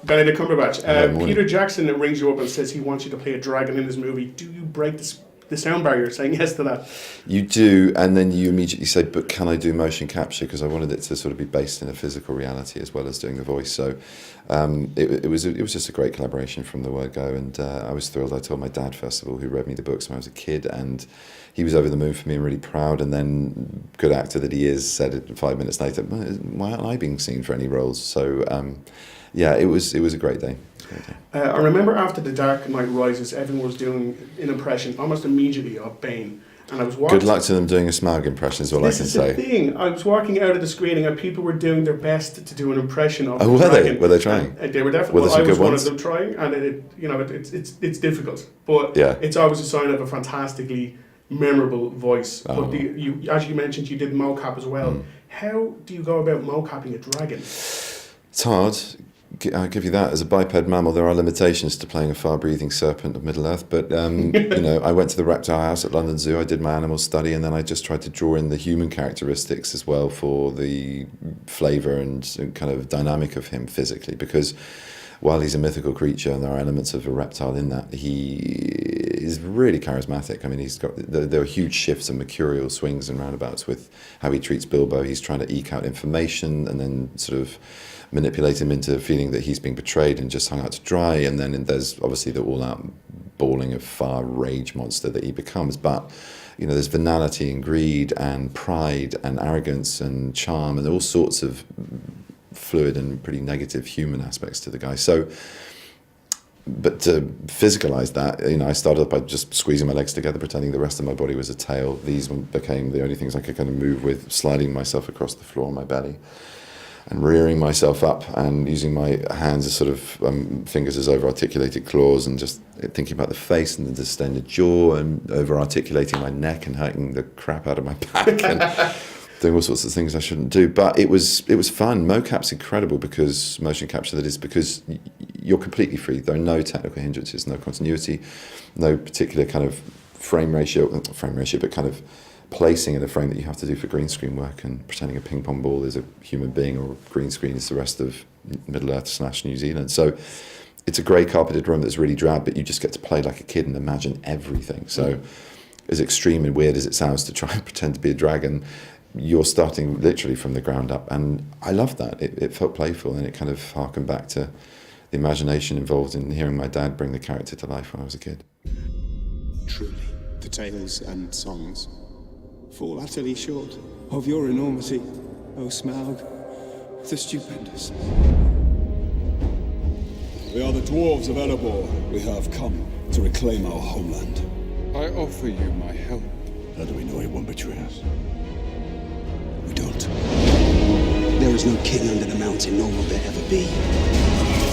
Benedict Cumberbatch. Peter Jackson rings you up and says he wants you to play a dragon in his movie. Do you break the sound barrier saying yes to that? You do, and then you immediately say, but can I do motion capture? Because I wanted it to sort of be based in a physical reality as well as doing the voice. So it was just a great collaboration from the word go, and I was thrilled. I told my dad, first of all, who read me the books when I was a kid, and he was over the moon for me and really proud. And then, good actor that he is, said it 5 minutes later, why aren't I being seen for any roles? So yeah, it was a great day. I remember after The Dark Knight Rises, everyone was doing an impression almost immediately of Bane. And I was watching. Good luck to them doing a Smaug impression is all I can say. This is the thing. I was walking out of the screening and people were doing their best to do an impression of Oh, were they? Were they trying? They were definitely. Were there some I was good one ones? of them trying, and it's difficult, but Yeah. it's always a sign of a fantastically memorable voice. Oh. But as you mentioned, you did mocap as well. How do you go about mocapping a dragon? It's hard. I'll give you that. As a biped mammal, there are limitations to playing a fire-breathing serpent of Middle-earth. But, I went to the reptile house at London Zoo, I did my animal study, and then I just tried to draw in the human characteristics as well for the flavour and kind of dynamic of him physically. Because while he's a mythical creature and there are elements of a reptile in that, he is really charismatic. I mean, there are huge shifts and mercurial swings and roundabouts with how he treats Bilbo. He's trying to eke out information and then sort of manipulate him into feeling that he's being betrayed and just hung out to dry. And then there's obviously the all-out bawling of fire rage monster that he becomes. But, there's venality and greed and pride and arrogance and charm and all sorts of fluid and pretty negative human aspects to the guy. So, but to physicalize that, I started by just squeezing my legs together, pretending the rest of my body was a tail. These became the only things I could kind of move with, sliding myself across the floor on my belly and rearing myself up and using my hands as sort of fingers as over-articulated claws and just thinking about the face and the distended jaw and over-articulating my neck and hurting the crap out of my back and doing all sorts of things I shouldn't do. But it was fun. Mocap's incredible because motion capture, that is, because you're completely free. There are no technical hindrances, no continuity, no particular kind of frame ratio, but kind of placing in a frame that you have to do for green screen work, and pretending a ping pong ball is a human being or a green screen is the rest of Middle-earth / New Zealand. So it's a grey carpeted room that's really drab, but you just get to play like a kid and imagine everything. So as extreme and weird as it sounds to try and pretend to be a dragon, you're starting literally from the ground up, and I loved that. It felt playful, and it kind of harkened back to the imagination involved in hearing my dad bring the character to life when I was a kid. Truly, the tales and songs fall utterly short of your enormity, O Smaug, the stupendous. We are the dwarves of Erebor. We have come to reclaim our homeland. I offer you my help. How do we know he won't betray us? We don't. There is no king under the mountain, nor will there ever be.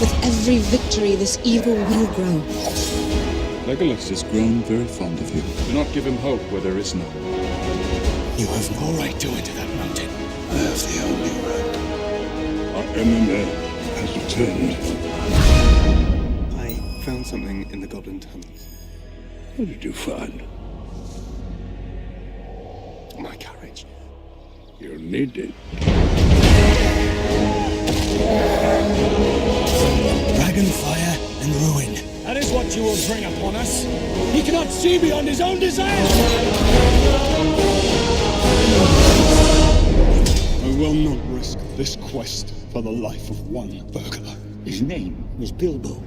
With every victory, this evil will grow. Legolas has grown very fond of you. Do not give him hope where there is none. You have no right to enter that mountain. I have the only right. Our enemy has returned. I found something in the Goblin tunnels. What did you find? My courage. You'll need it. Dragon fire and ruin. That is what you will bring upon us. He cannot see beyond his own desires. I will not risk this quest for the life of one burglar. His name was Bilbo.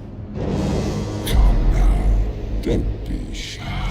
Come now. Don't be shy.